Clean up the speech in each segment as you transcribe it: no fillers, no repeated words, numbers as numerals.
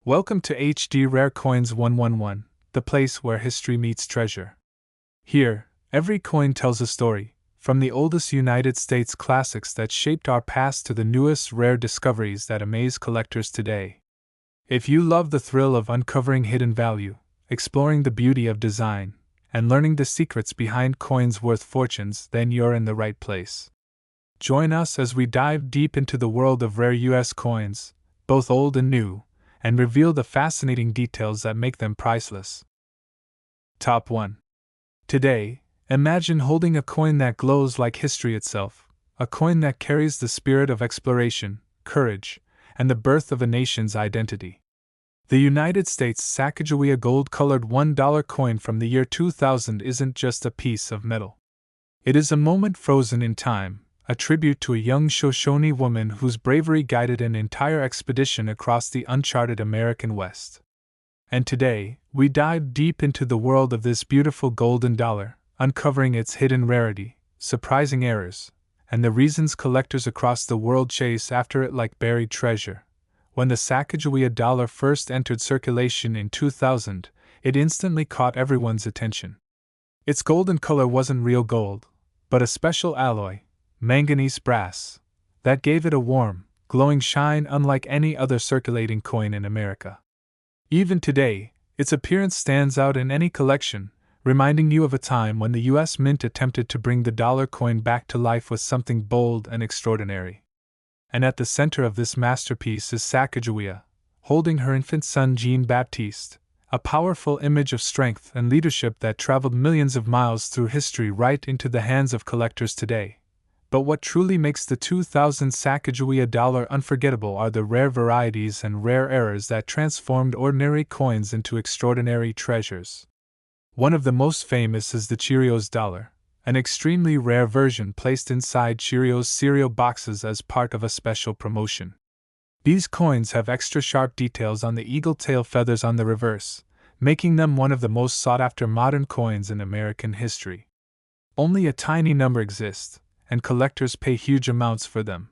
Welcome to HD Rare Coins 111, the place where history meets treasure. Here, every coin tells a story, from the oldest United States classics that shaped our past to the newest rare discoveries that amaze collectors today. If you love the thrill of uncovering hidden value, exploring the beauty of design, and learning the secrets behind coins worth fortunes, then you're in the right place. Join us as we dive deep into the world of rare U.S. coins, both old and new, and reveal the fascinating details that make them priceless. Top 1. Today, imagine holding a coin that glows like history itself, a coin that carries the spirit of exploration, courage, and the birth of a nation's identity. The United States Sacagawea gold-colored $1 coin from the year 2000 isn't just a piece of metal. It is a moment frozen in time, a tribute to a young Shoshone woman whose bravery guided an entire expedition across the uncharted American West. And today, we dive deep into the world of this beautiful golden dollar, uncovering its hidden rarity, surprising errors, and the reasons collectors across the world chase after it like buried treasure. When the Sacagawea dollar first entered circulation in 2000, it instantly caught everyone's attention. Its golden color wasn't real gold, but a special alloy, manganese brass, that gave it a warm, glowing shine unlike any other circulating coin in America. Even today, its appearance stands out in any collection, reminding you of a time when the U.S. Mint attempted to bring the dollar coin back to life with something bold and extraordinary. And at the center of this masterpiece is Sacagawea, holding her infant son Jean-Baptiste, a powerful image of strength and leadership that traveled millions of miles through history right into the hands of collectors today. But what truly makes the 2000 Sacagawea dollar unforgettable are the rare varieties and rare errors that transformed ordinary coins into extraordinary treasures. One of the most famous is the Cheerios dollar, an extremely rare version placed inside Cheerios cereal boxes as part of a special promotion. These coins have extra sharp details on the eagle tail feathers on the reverse, making them one of the most sought-after modern coins in American history. Only a tiny number exist, and collectors pay huge amounts for them.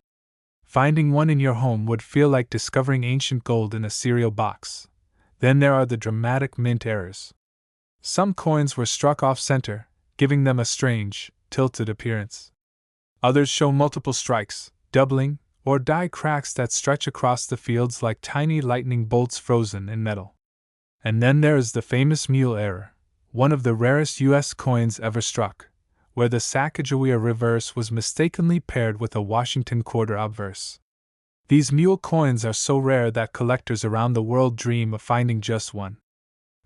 Finding one in your home would feel like discovering ancient gold in a cereal box. Then there are the dramatic mint errors. Some coins were struck off-center, giving them a strange, tilted appearance. Others show multiple strikes, doubling, or die cracks that stretch across the fields like tiny lightning bolts frozen in metal. And then there is the famous mule error, one of the rarest U.S. coins ever struck, where the Sacagawea reverse was mistakenly paired with a Washington quarter obverse. These mule coins are so rare that collectors around the world dream of finding just one.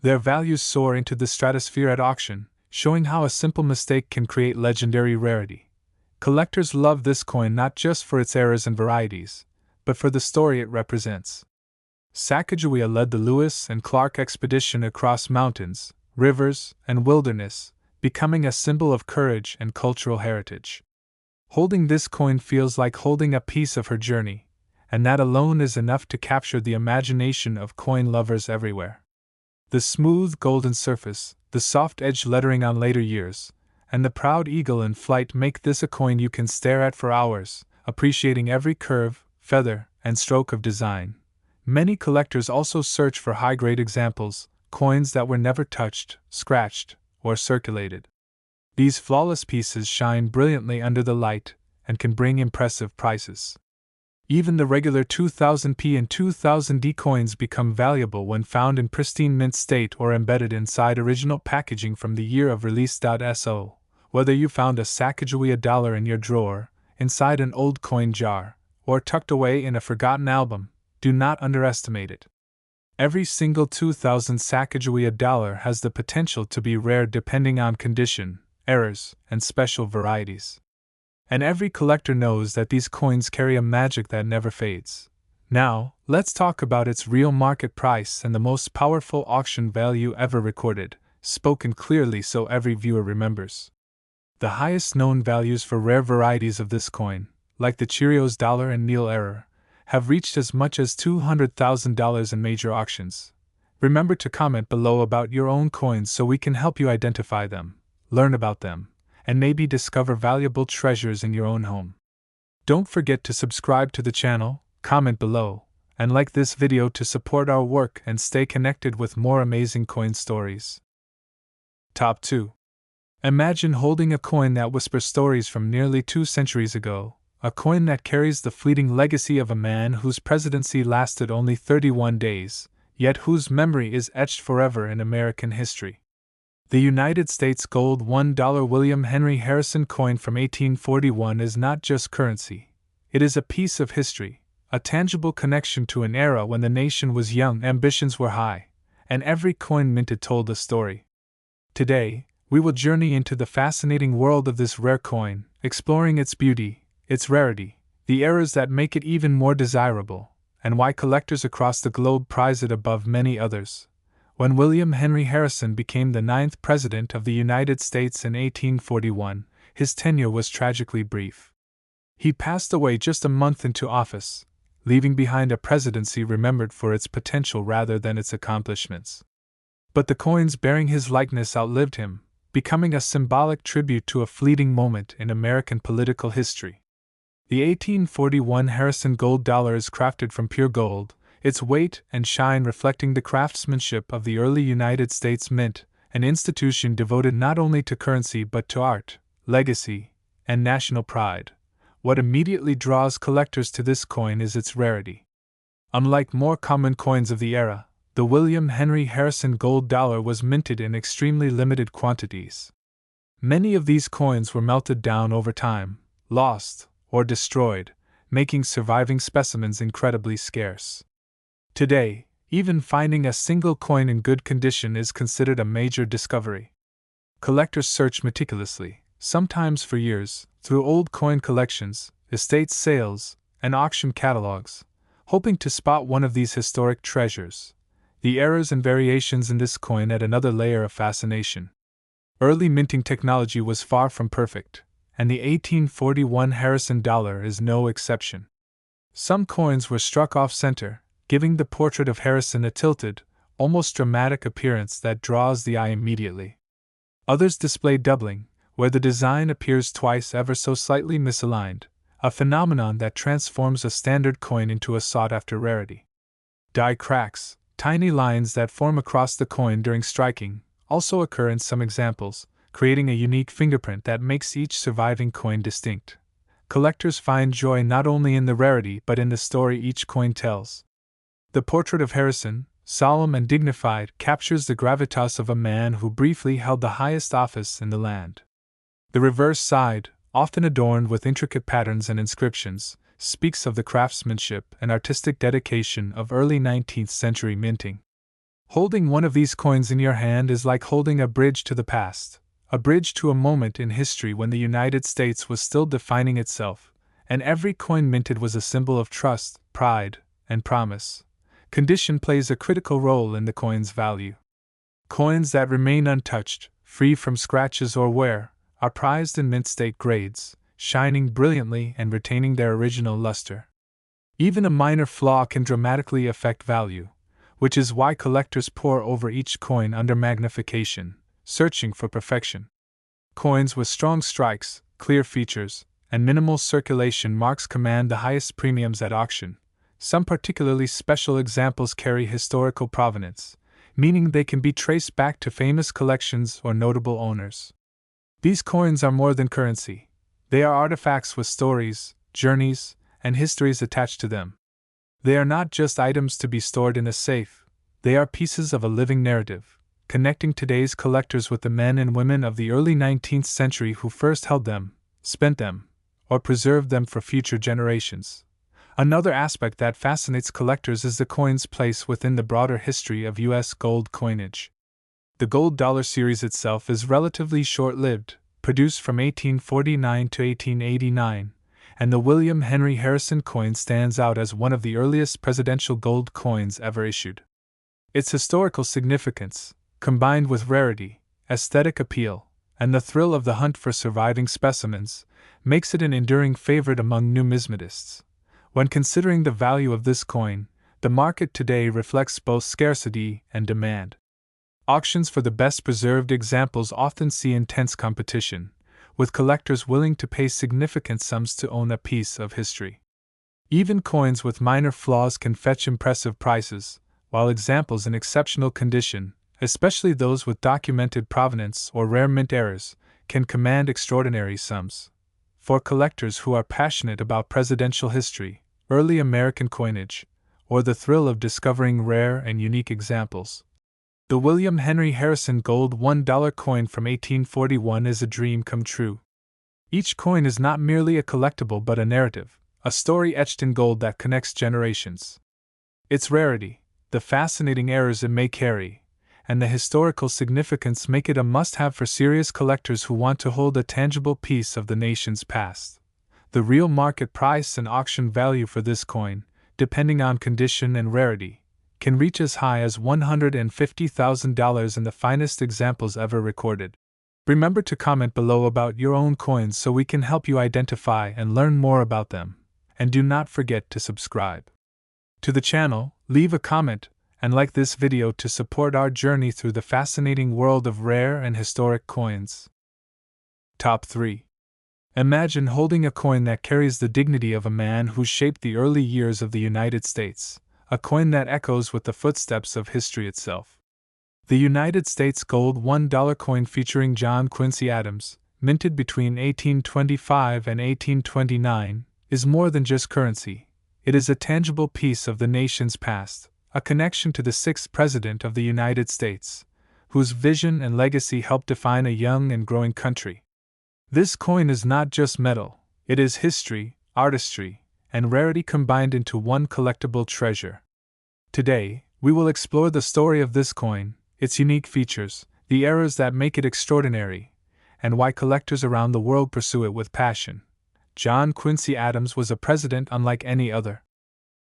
Their values soar into the stratosphere at auction, showing how a simple mistake can create legendary rarity. Collectors love this coin not just for its errors and varieties, but for the story it represents. Sacagawea led the Lewis and Clark expedition across mountains, rivers, and wilderness, becoming a symbol of courage and cultural heritage. Holding this coin feels like holding a piece of her journey, and that alone is enough to capture the imagination of coin lovers everywhere. The smooth golden surface, the soft-edged lettering on later years, and the proud eagle in flight make this a coin you can stare at for hours, appreciating every curve, feather, and stroke of design. Many collectors also search for high-grade examples, coins that were never touched, scratched, or circulated. These flawless pieces shine brilliantly under the light and can bring impressive prices. Even the regular 2000p and 2000d coins become valuable when found in pristine mint state or embedded inside original packaging from the year of release. So, whether you found a Sacagawea dollar in your drawer, inside an old coin jar, or tucked away in a forgotten album, do not underestimate it. Every single 2000 Sacagawea dollar has the potential to be rare depending on condition, errors, and special varieties. And every collector knows that these coins carry a magic that never fades. Now, let's talk about its real market price and the most powerful auction value ever recorded, spoken clearly so every viewer remembers. The highest known values for rare varieties of this coin, like the Cheerios dollar and Neil error, have reached as much as $200,000 in major auctions. Remember to comment below about your own coins so we can help you identify them, learn about them, and maybe discover valuable treasures in your own home. Don't forget to subscribe to the channel, comment below, and like this video to support our work and stay connected with more amazing coin stories. Top 2. Imagine holding a coin that whispers stories from nearly 2 centuries ago, a coin that carries the fleeting legacy of a man whose presidency lasted only 31 days, yet whose memory is etched forever in American history. The United States gold $1 William Henry Harrison coin from 1841 is not just currency, it is a piece of history, a tangible connection to an era when the nation was young, ambitions were high, and every coin minted told a story. Today, we will journey into the fascinating world of this rare coin, exploring its beauty, its rarity, the eras that make it even more desirable, and why collectors across the globe prize it above many others. When William Henry Harrison became the 9th President of the United States in 1841, his tenure was tragically brief. He passed away just a month into office, leaving behind a presidency remembered for its potential rather than its accomplishments. But the coins bearing his likeness outlived him, becoming a symbolic tribute to a fleeting moment in American political history. The 1841 Harrison gold dollar is crafted from pure gold, its weight and shine reflecting the craftsmanship of the early United States Mint, an institution devoted not only to currency but to art, legacy, and national pride. What immediately draws collectors to this coin is its rarity. Unlike more common coins of the era, the William Henry Harrison gold dollar was minted in extremely limited quantities. Many of these coins were melted down over time, lost, or destroyed, making surviving specimens incredibly scarce. Today, even finding a single coin in good condition is considered a major discovery. Collectors search meticulously, sometimes for years, through old coin collections, estate sales, and auction catalogs, hoping to spot one of these historic treasures. The errors and variations in this coin add another layer of fascination. Early minting technology was far from perfect, and the 1841 Harrison dollar is no exception. Some coins were struck off-center, giving the portrait of Harrison a tilted, almost dramatic appearance that draws the eye immediately. Others display doubling, where the design appears twice ever so slightly misaligned, a phenomenon that transforms a standard coin into a sought-after rarity. Die cracks, tiny lines that form across the coin during striking, also occur in some examples, creating a unique fingerprint that makes each surviving coin distinct. Collectors find joy not only in the rarity but in the story each coin tells. The portrait of Harrison, solemn and dignified, captures the gravitas of a man who briefly held the highest office in the land. The reverse side, often adorned with intricate patterns and inscriptions, speaks of the craftsmanship and artistic dedication of early 19th century minting. Holding one of these coins in your hand is like holding a bridge to the past, a bridge to a moment in history when the United States was still defining itself, and every coin minted was a symbol of trust, pride, and promise. Condition plays a critical role in the coin's value. Coins that remain untouched, free from scratches or wear, are prized in mint state grades, shining brilliantly and retaining their original luster. Even a minor flaw can dramatically affect value, which is why collectors pore over each coin under magnification, searching for perfection. Coins with strong strikes, clear features, and minimal circulation marks command the highest premiums at auction. Some particularly special examples carry historical provenance, meaning they can be traced back to famous collections or notable owners. These coins are more than currency. They are artifacts with stories, journeys, and histories attached to them. They are not just items to be stored in a safe, they are pieces of a living narrative, connecting today's collectors with the men and women of the early 19th century who first held them, spent them, or preserved them for future generations. Another aspect that fascinates collectors is the coin's place within the broader history of U.S. gold coinage. The gold dollar series itself is relatively short-lived, produced from 1849 to 1889, and the William Henry Harrison coin stands out as one of the earliest presidential gold coins ever issued. Its historical significance, combined with rarity, aesthetic appeal, and the thrill of the hunt for surviving specimens, makes it an enduring favorite among numismatists. When considering the value of this coin, the market today reflects both scarcity and demand. Auctions for the best preserved examples often see intense competition, with collectors willing to pay significant sums to own a piece of history. Even coins with minor flaws can fetch impressive prices, while examples in exceptional condition, especially those with documented provenance or rare mint errors, can command extraordinary sums. For collectors who are passionate about presidential history, early American coinage, or the thrill of discovering rare and unique examples, the William Henry Harrison Gold $1 coin from 1841 is a dream come true. Each coin is not merely a collectible but a narrative, a story etched in gold that connects generations. Its rarity, the fascinating errors it may carry, and the historical significance make it a must-have for serious collectors who want to hold a tangible piece of the nation's past. The real market price and auction value for this coin, depending on condition and rarity, can reach as high as $150,000 in the finest examples ever recorded. Remember to comment below about your own coins so we can help you identify and learn more about them. And do not forget to subscribe to the channel, leave a comment, and like this video to support our journey through the fascinating world of rare and historic coins. Top 3. Imagine holding a coin that carries the dignity of a man who shaped the early years of the United States, a coin that echoes with the footsteps of history itself. The United States Gold $1 coin featuring John Quincy Adams, minted between 1825 and 1829, is more than just currency. It is a tangible piece of the nation's past, a connection to the sixth President of the United States, whose vision and legacy helped define a young and growing country. This coin is not just metal, it is history, artistry, and rarity combined into one collectible treasure. Today, we will explore the story of this coin, its unique features, the errors that make it extraordinary, and why collectors around the world pursue it with passion. John Quincy Adams was a president unlike any other.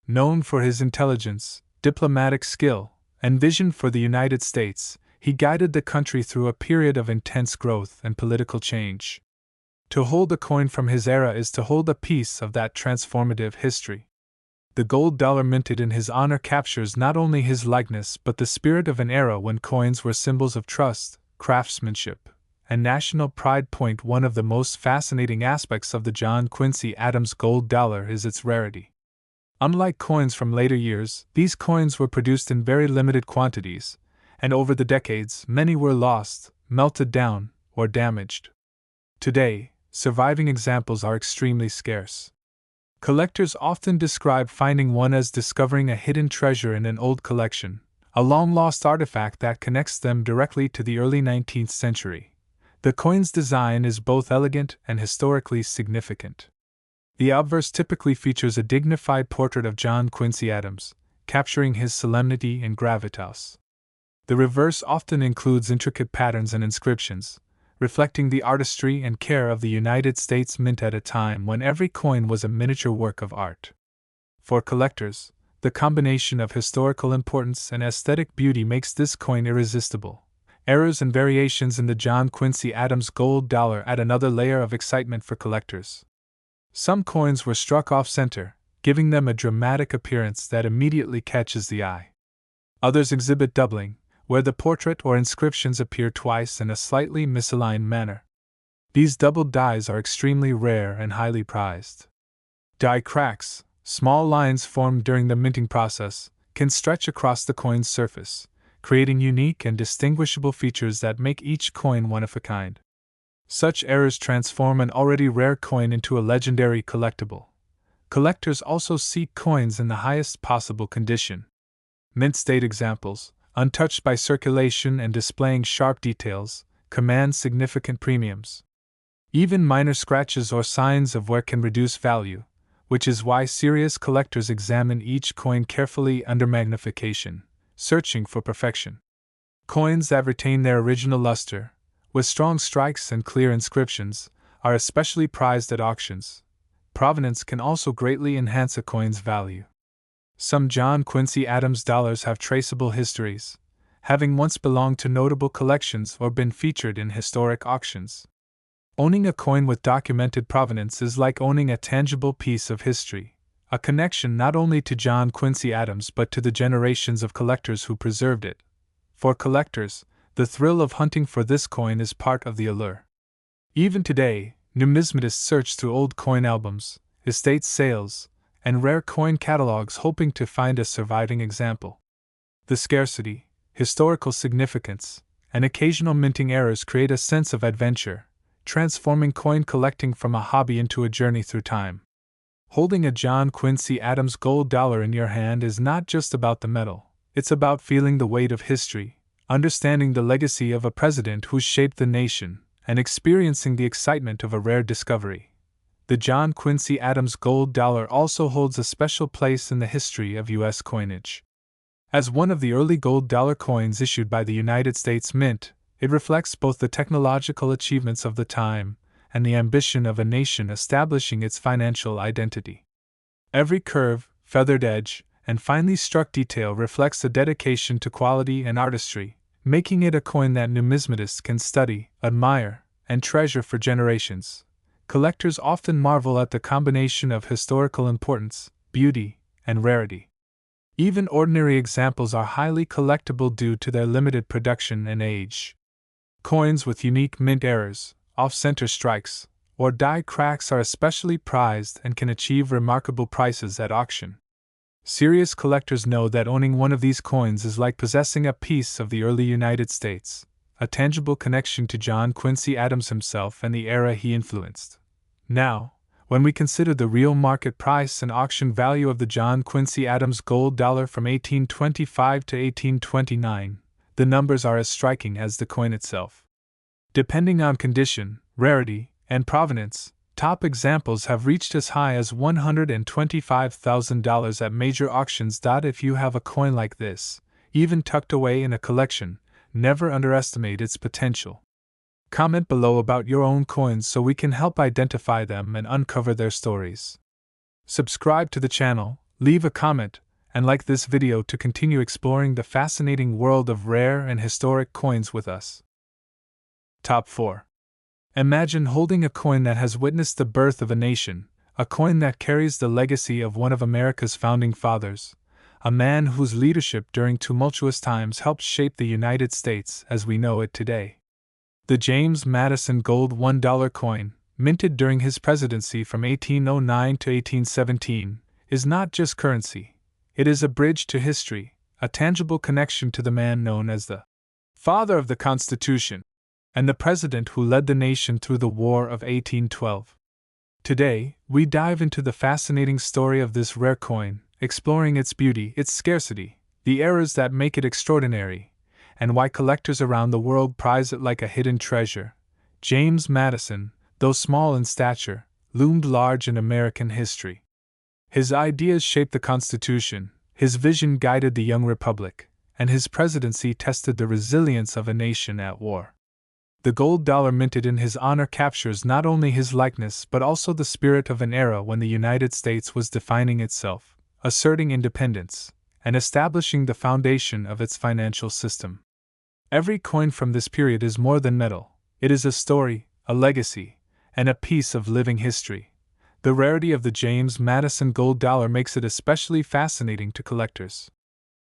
Known for his intelligence, diplomatic skill, and vision for the United States, he guided the country through a period of intense growth and political change. To hold a coin from his era is to hold a piece of that transformative history. The gold dollar minted in his honor captures not only his likeness but the spirit of an era when coins were symbols of trust, craftsmanship, and national pride. One of the most fascinating aspects of the John Quincy Adams gold dollar is its rarity. Unlike coins from later years, these coins were produced in very limited quantities, and over the decades many were lost, melted down, or damaged. Today, surviving examples are extremely scarce. Collectors often describe finding one as discovering a hidden treasure in an old collection, a long-lost artifact that connects them directly to the early 19th century. The coin's design is both elegant and historically significant. The obverse typically features a dignified portrait of John Quincy Adams, capturing his solemnity and gravitas. The reverse often includes intricate patterns and inscriptions, reflecting the artistry and care of the United States Mint at a time when every coin was a miniature work of art. For collectors, the combination of historical importance and aesthetic beauty makes this coin irresistible. Errors and variations in the John Quincy Adams gold dollar add another layer of excitement for collectors. Some coins were struck off-center, giving them a dramatic appearance that immediately catches the eye. Others exhibit doubling, where the portrait or inscriptions appear twice in a slightly misaligned manner. These doubled dies are extremely rare and highly prized. Die cracks, small lines formed during the minting process, can stretch across the coin's surface, creating unique and distinguishable features that make each coin one of a kind. Such errors transform an already rare coin into a legendary collectible. Collectors also seek coins in the highest possible condition. Mint state examples, untouched by circulation and displaying sharp details, command significant premiums. Even minor scratches or signs of wear can reduce value, which is why serious collectors examine each coin carefully under magnification, searching for perfection. Coins that retain their original luster, with strong strikes and clear inscriptions, are especially prized at auctions. Provenance can also greatly enhance a coin's value. Some John Quincy Adams dollars have traceable histories, having once belonged to notable collections or been featured in historic auctions. Owning a coin with documented provenance is like owning a tangible piece of history, a connection not only to John Quincy Adams but to the generations of collectors who preserved it. For collectors, the thrill of hunting for this coin is part of the allure. Even today, numismatists search through old coin albums, estate sales, and rare coin catalogs hoping to find a surviving example. The scarcity, historical significance, and occasional minting errors create a sense of adventure, transforming coin collecting from a hobby into a journey through time. Holding a John Quincy Adams gold dollar in your hand is not just about the metal, it's about feeling the weight of history, understanding the legacy of a president who shaped the nation, and experiencing the excitement of a rare discovery. The John Quincy Adams gold dollar also holds a special place in the history of U.S. coinage. As one of the early gold dollar coins issued by the United States Mint, it reflects both the technological achievements of the time and the ambition of a nation establishing its financial identity. Every curve, feathered edge, and finely struck detail reflects a dedication to quality and artistry, making it a coin that numismatists can study, admire, and treasure for generations. Collectors often marvel at the combination of historical importance, beauty, and rarity. Even ordinary examples are highly collectible due to their limited production and age. Coins with unique mint errors, off-center strikes, or die cracks are especially prized and can achieve remarkable prices at auction. Serious collectors know that owning one of these coins is like possessing a piece of the early United States, a tangible connection to John Quincy Adams himself and the era he influenced. Now, when we consider the real market price and auction value of the John Quincy Adams gold dollar from 1825 to 1829, the numbers are as striking as the coin itself. Depending on condition, rarity, and provenance, top examples have reached as high as $125,000 at major auctions. If you have a coin like this, even tucked away in a collection, never underestimate its potential. Comment below about your own coins so we can help identify them and uncover their stories. Subscribe to the channel, leave a comment, and like this video to continue exploring the fascinating world of rare and historic coins with us. Top 4. Imagine holding a coin that has witnessed the birth of a nation, a coin that carries the legacy of one of America's founding fathers, a man whose leadership during tumultuous times helped shape the United States as we know it today. The James Madison Gold $1 coin, minted during his presidency from 1809 to 1817, is not just currency. It is a bridge to history, a tangible connection to the man known as the Father of the Constitution, and the president who led the nation through the War of 1812. Today, we dive into the fascinating story of this rare coin, exploring its beauty, its scarcity, the errors that make it extraordinary, and why collectors around the world prize it like a hidden treasure. James Madison, though small in stature, loomed large in American history. His ideas shaped the Constitution, his vision guided the young republic, and his presidency tested the resilience of a nation at war. The gold dollar minted in his honor captures not only his likeness but also the spirit of an era when the United States was defining itself, asserting independence, and establishing the foundation of its financial system. Every coin from this period is more than metal. It is a story, a legacy, and a piece of living history. The rarity of the James Madison gold dollar makes it especially fascinating to collectors.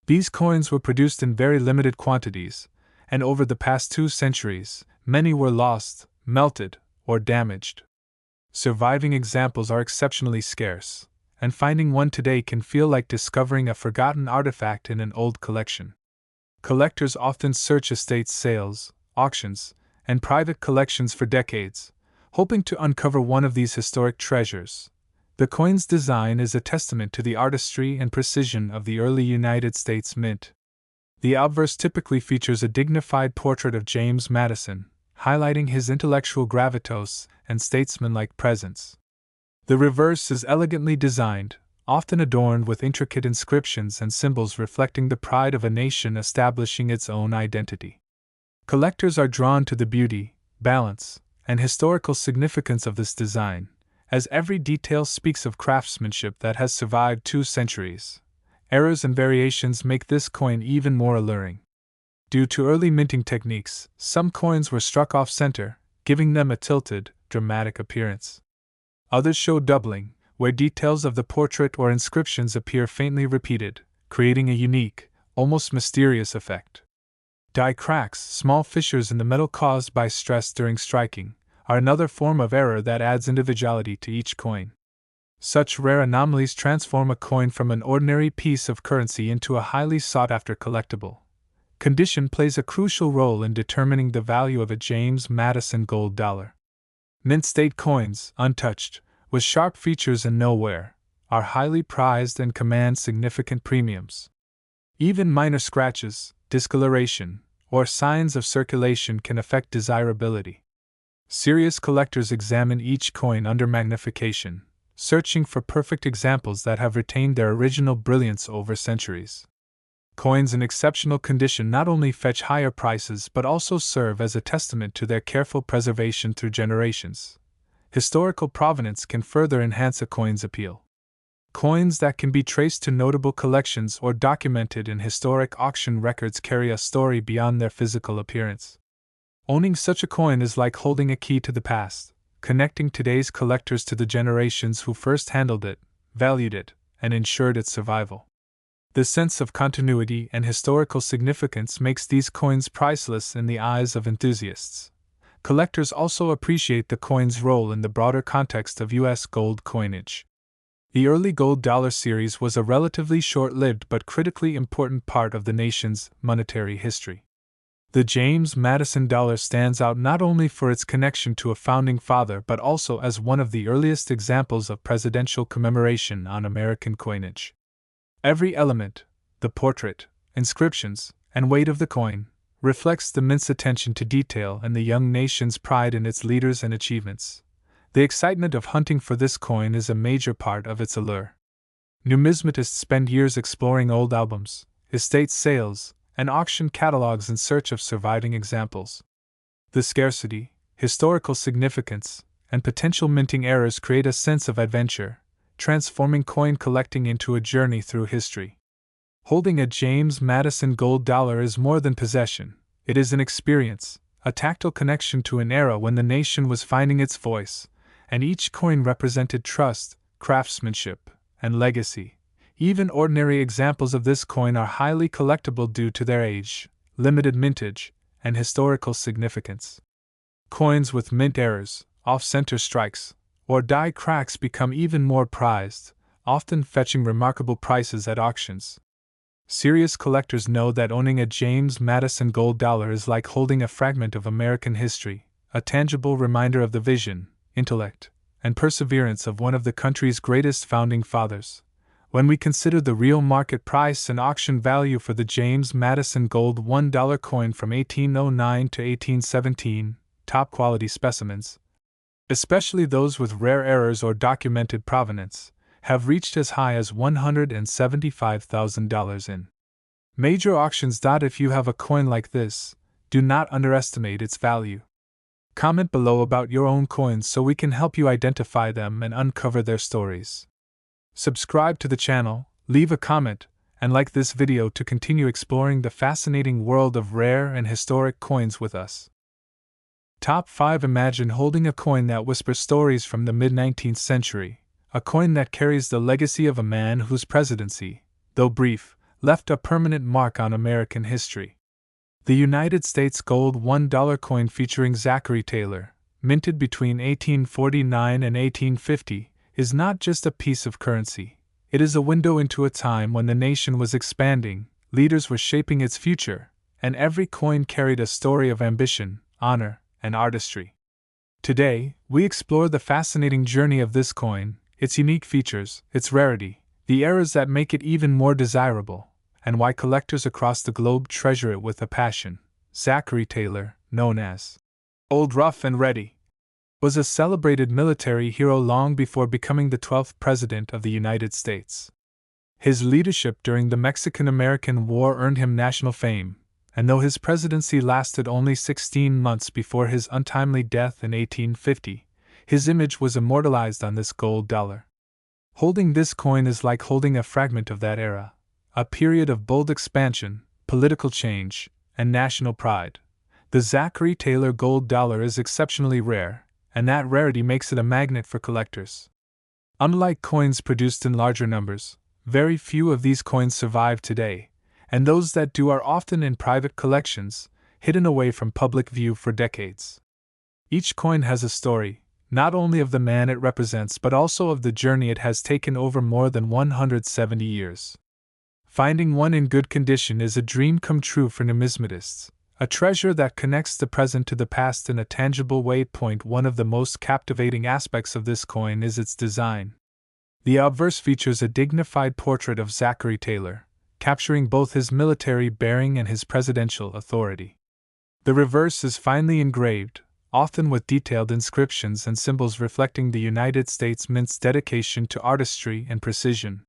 These coins were produced in very limited quantities, and over the past 2 centuries, many were lost, melted, or damaged. Surviving examples are exceptionally scarce, and finding one today can feel like discovering a forgotten artifact in an old collection. Collectors often search estate sales, auctions, and private collections for decades, hoping to uncover one of these historic treasures. The coin's design is a testament to the artistry and precision of the early United States Mint. The obverse typically features a dignified portrait of James Madison, highlighting his intellectual gravitas and statesmanlike presence. The reverse is elegantly designed, often adorned with intricate inscriptions and symbols reflecting the pride of a nation establishing its own identity. Collectors are drawn to the beauty, balance, and historical significance of this design, as every detail speaks of craftsmanship that has survived 2 centuries. Errors and variations make this coin even more alluring. Due to early minting techniques, some coins were struck off-center, giving them a tilted, dramatic appearance. Others show doubling, where details of the portrait or inscriptions appear faintly repeated, creating a unique, almost mysterious effect. Die cracks, small fissures in the metal caused by stress during striking, are another form of error that adds individuality to each coin. Such rare anomalies transform a coin from an ordinary piece of currency into a highly sought-after collectible. Condition plays a crucial role in determining the value of a James Madison gold dollar. Mint state coins, untouched, with sharp features and no wear, are highly prized and command significant premiums. Even minor scratches, discoloration, or signs of circulation can affect desirability. Serious collectors examine each coin under magnification, searching for perfect examples that have retained their original brilliance over centuries. Coins in exceptional condition not only fetch higher prices but also serve as a testament to their careful preservation through generations. Historical provenance can further enhance a coin's appeal. Coins that can be traced to notable collections or documented in historic auction records carry a story beyond their physical appearance. Owning such a coin is like holding a key to the past, connecting today's collectors to the generations who first handled it, valued it, and ensured its survival. This sense of continuity and historical significance makes these coins priceless in the eyes of enthusiasts. Collectors also appreciate the coin's role in the broader context of U.S. gold coinage. The early gold dollar series was a relatively short-lived but critically important part of the nation's monetary history. The James Madison dollar stands out not only for its connection to a founding father but also as one of the earliest examples of presidential commemoration on American coinage. Every element, the portrait, inscriptions, and weight of the coin, reflects the mint's attention to detail and the young nation's pride in its leaders and achievements. The excitement of hunting for this coin is a major part of its allure. Numismatists spend years exploring old albums, estate sales, and auction catalogs in search of surviving examples. The scarcity, historical significance, and potential minting errors create a sense of adventure, transforming coin collecting into a journey through history. Holding a James Madison gold dollar is more than possession, it is an experience, a tactile connection to an era when the nation was finding its voice, and each coin represented trust, craftsmanship, and legacy. Even ordinary examples of this coin are highly collectible due to their age, limited mintage, and historical significance. Coins with mint errors, off-center strikes, or die cracks become even more prized, often fetching remarkable prices at auctions. Serious collectors know that owning a James Madison gold dollar is like holding a fragment of American history, a tangible reminder of the vision, intellect, and perseverance of one of the country's greatest founding fathers. When we consider the real market price and auction value for the James Madison gold $1 coin from 1809 to 1817, top-quality specimens, especially those with rare errors or documented provenance, have reached as high as $175,000 in major auctions. If you have a coin like this, do not underestimate its value. Comment below about your own coins so we can help you identify them and uncover their stories. Subscribe to the channel, leave a comment, and like this video to continue exploring the fascinating world of rare and historic coins with us. Top 5. Imagine holding a coin that whispers stories from the mid-19th century, a coin that carries the legacy of a man whose presidency, though brief, left a permanent mark on American history. The United States gold $1 coin featuring Zachary Taylor, minted between 1849 and 1850, is not just a piece of currency. It is a window into a time when the nation was expanding, leaders were shaping its future, and every coin carried a story of ambition, honor, and artistry. Today, we explore the fascinating journey of this coin, its unique features, its rarity, the errors that make it even more desirable, and why collectors across the globe treasure it with a passion. Zachary Taylor, known as Old Rough and Ready, was a celebrated military hero long before becoming the 12th President of the United States. His leadership during the Mexican-American War earned him national fame, and though his presidency lasted only 16 months before his untimely death in 1850, his image was immortalized on this gold dollar. Holding this coin is like holding a fragment of that era, a period of bold expansion, political change, and national pride. The Zachary Taylor gold dollar is exceptionally rare, and that rarity makes it a magnet for collectors. Unlike coins produced in larger numbers, very few of these coins survive today, and those that do are often in private collections, hidden away from public view for decades. Each coin has a story, not only of the man it represents but also of the journey it has taken over more than 170 years. Finding one in good condition is a dream come true for numismatists, a treasure that connects the present to the past in a tangible way. One of the most captivating aspects of this coin is its design. The obverse features a dignified portrait of Zachary Taylor, capturing both his military bearing and his presidential authority. The reverse is finely engraved, often with detailed inscriptions and symbols reflecting the United States Mint's dedication to artistry and precision.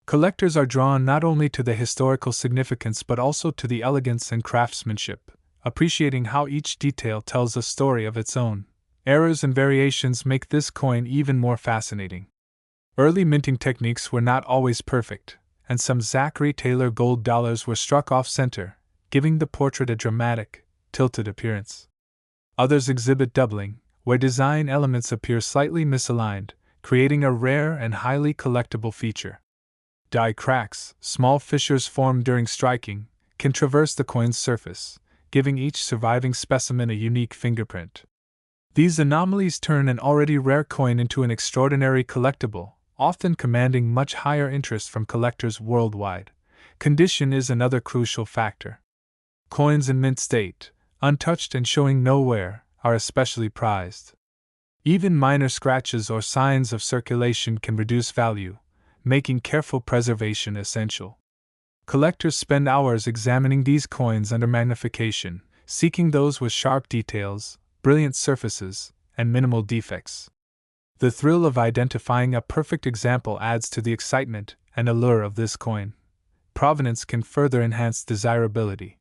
Collectors are drawn not only to the historical significance but also to the elegance and craftsmanship, appreciating how each detail tells a story of its own. Errors and variations make this coin even more fascinating. Early minting techniques were not always perfect, and some Zachary Taylor gold dollars were struck off-center, giving the portrait a dramatic, tilted appearance. Others exhibit doubling, where design elements appear slightly misaligned, creating a rare and highly collectible feature. Die cracks, small fissures formed during striking, can traverse the coin's surface, giving each surviving specimen a unique fingerprint. These anomalies turn an already rare coin into an extraordinary collectible, often commanding much higher interest from collectors worldwide. Condition is another crucial factor. Coins in mint state, untouched and showing no wear, are especially prized. Even minor scratches or signs of circulation can reduce value, making careful preservation essential. Collectors spend hours examining these coins under magnification, seeking those with sharp details, brilliant surfaces, and minimal defects. The thrill of identifying a perfect example adds to the excitement and allure of this coin. Provenance can further enhance desirability.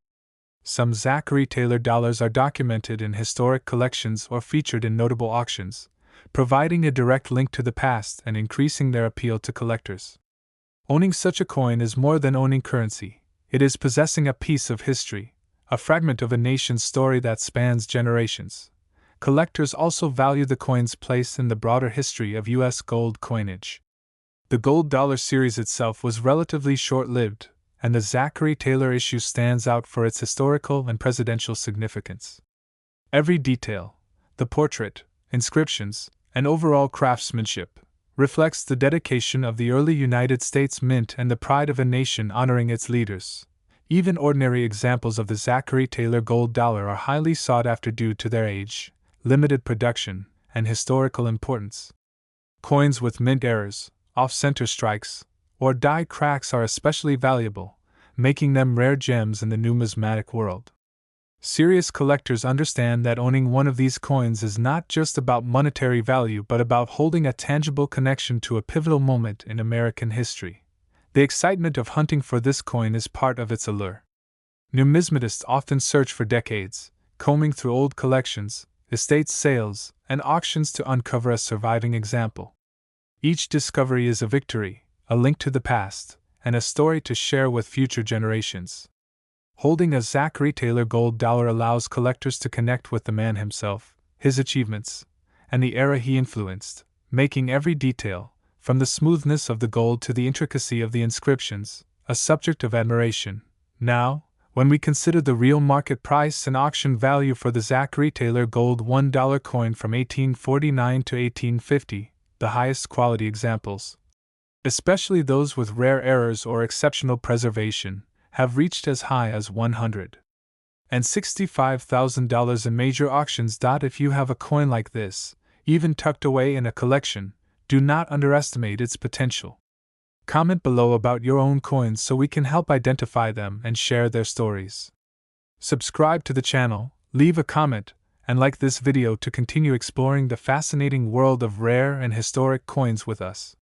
Some Zachary Taylor dollars are documented in historic collections or featured in notable auctions, providing a direct link to the past and increasing their appeal to collectors. Owning such a coin is more than owning currency, it is possessing a piece of history, a fragment of a nation's story that spans generations. Collectors also value the coin's place in the broader history of U.S. gold coinage. The gold dollar series itself was relatively short-lived, and the Zachary Taylor issue stands out for its historical and presidential significance. Every detail, the portrait, inscriptions, and overall craftsmanship, reflects the dedication of the early United States Mint and the pride of a nation honoring its leaders. Even ordinary examples of the Zachary Taylor gold dollar are highly sought after due to their age, limited production, and historical importance. Coins with mint errors, off-center strikes, or die cracks are especially valuable, making them rare gems in the numismatic world. Serious collectors understand that owning one of these coins is not just about monetary value but about holding a tangible connection to a pivotal moment in American history. The excitement of hunting for this coin is part of its allure. Numismatists often search for decades, combing through old collections, estate sales, and auctions to uncover a surviving example. Each discovery is a victory, a link to the past, and a story to share with future generations. Holding a Zachary Taylor gold dollar allows collectors to connect with the man himself, his achievements, and the era he influenced, making every detail, from the smoothness of the gold to the intricacy of the inscriptions, a subject of admiration. Now, when we consider the real market price and auction value for the Zachary Taylor gold $1 coin from 1849 to 1850, the highest quality examples, especially those with rare errors or exceptional preservation, have reached as high as $165,000 in major auctions. If you have a coin like this, even tucked away in a collection, do not underestimate its potential. Comment below about your own coins so we can help identify them and share their stories. Subscribe to the channel, leave a comment, and like this video to continue exploring the fascinating world of rare and historic coins with us.